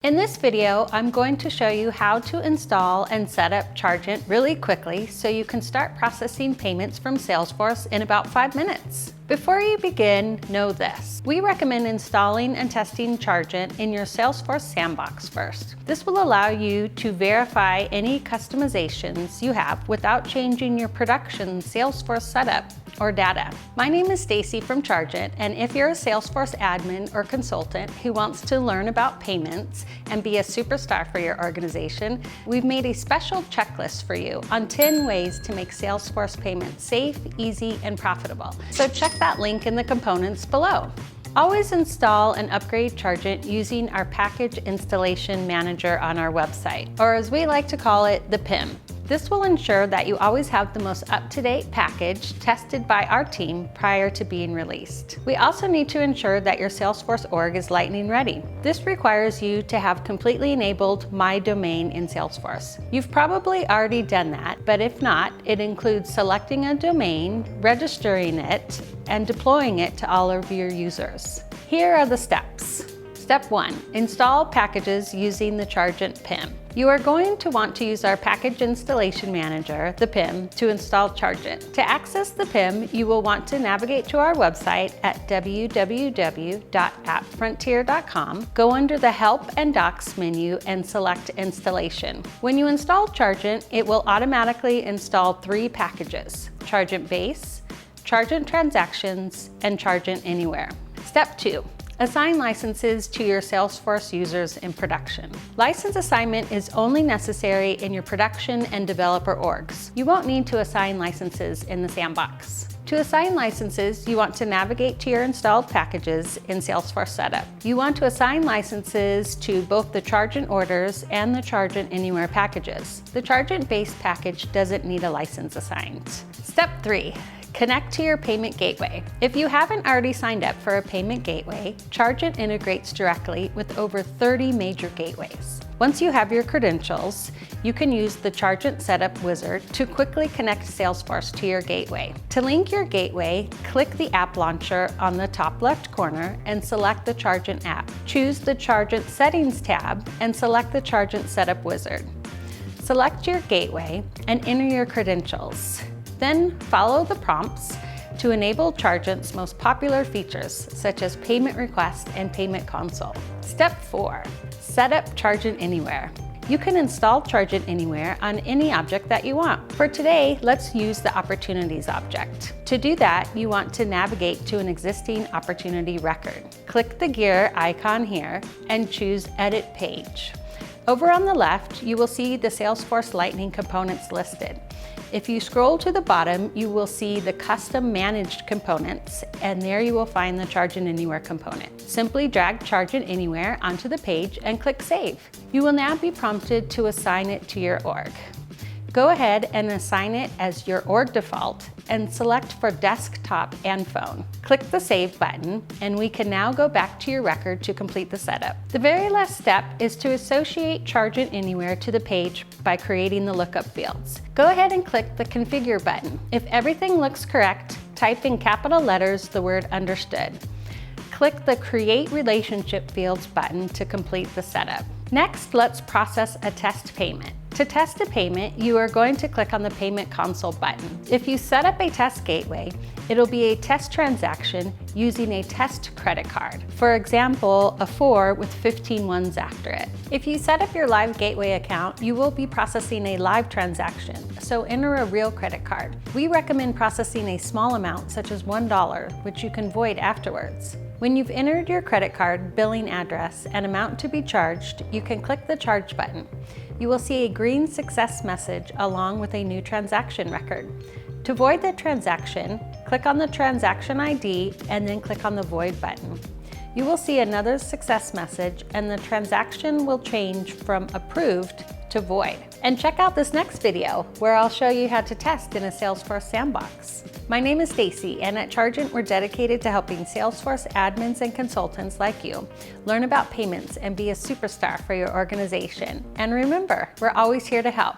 In this video, I'm going to show you how to install and set up Chargent really quickly so you can start processing payments from Salesforce in about 5 minutes. Before you begin, know this. We recommend installing and testing Chargent in your Salesforce Sandbox first. This will allow you to verify any customizations you have without changing your production Salesforce setup or data. My name is Stacy from Chargent, and if you're a Salesforce admin or consultant who wants to learn about payments and be a superstar for your organization, we've made a special checklist for you on 10 ways to make Salesforce payments safe, easy, and profitable. So check that link in the components below. Always install and upgrade Chargent using our Package Installation Manager on our website, or as we like to call it, the PIM. This will ensure that you always have the most up-to-date package tested by our team prior to being released. We also need to ensure that your Salesforce org is Lightning ready. This requires you to have completely enabled My Domain in Salesforce. You've probably already done that, but if not, it includes selecting a domain, registering it, and deploying it to all of your users. Here are the steps. Step 1. Install packages using the Chargent PIM. You are going to want to use our Package Installation Manager, the PIM, to install Chargent. To access the PIM, you will want to navigate to our website at www.appfrontier.com, go under the Help and Docs menu and select Installation. When you install Chargent, it will automatically install 3 packages: Chargent Base, Chargent Transactions, and Chargent Anywhere. Step 2. Assign licenses to your Salesforce users in production. License assignment is only necessary in your production and developer orgs. You won't need to assign licenses in the Sandbox. To assign licenses, you want to navigate to your installed packages in Salesforce Setup. You want to assign licenses to both the Chargent Orders and the Chargent Anywhere packages. The Chargent Base package doesn't need a license assigned. Step 3. Connect to your payment gateway. If you haven't already signed up for a payment gateway, Chargent integrates directly with over 30 major gateways. Once you have your credentials, you can use the Chargent Setup Wizard to quickly connect Salesforce to your gateway. To link your gateway, click the App Launcher on the top left corner and select the Chargent app. Choose the Chargent Settings tab and select the Chargent Setup Wizard. Select your gateway and enter your credentials. Then follow the prompts to enable Chargent's most popular features, such as payment request and payment console. Step 4. Set up Chargent Anywhere. You can install Chargent Anywhere on any object that you want. For today, let's use the Opportunities object. To do that, you want to navigate to an existing opportunity record. Click the gear icon here and choose Edit Page. Over on the left, you will see the Salesforce Lightning components listed. If you scroll to the bottom, you will see the custom managed components, and there you will find the Chargent Anywhere component. Simply drag Chargent Anywhere onto the page and click Save. You will now be prompted to assign it to your org. Go ahead and assign it as your org default and select for desktop and phone. Click the Save button, and we can now go back to your record to complete the setup. The very last step is to associate Chargent Anywhere to the page by creating the lookup fields. Go ahead and click the Configure button. If everything looks correct, type in capital letters the word Understood. Click the Create Relationship Fields button to complete the setup. Next, let's process a test payment. To test a payment, you are going to click on the Payment Console button. If you set up a test gateway, it'll be a test transaction using a test credit card. For example, a 4 with 15 ones after it. If you set up your live gateway account, you will be processing a live transaction, so enter a real credit card. We recommend processing a small amount, such as $1, which you can void afterwards. When you've entered your credit card, billing address, and amount to be charged, you can click the Charge button. You will see a green success message along with a new transaction record. To void the transaction, click on the transaction ID and then click on the Void button. You will see another success message, and the transaction will change from approved to void. And check out this next video where I'll show you how to test in a Salesforce Sandbox. My name is Stacy, and at Chargent, we're dedicated to helping Salesforce admins and consultants like you learn about payments and be a superstar for your organization. And remember, we're always here to help.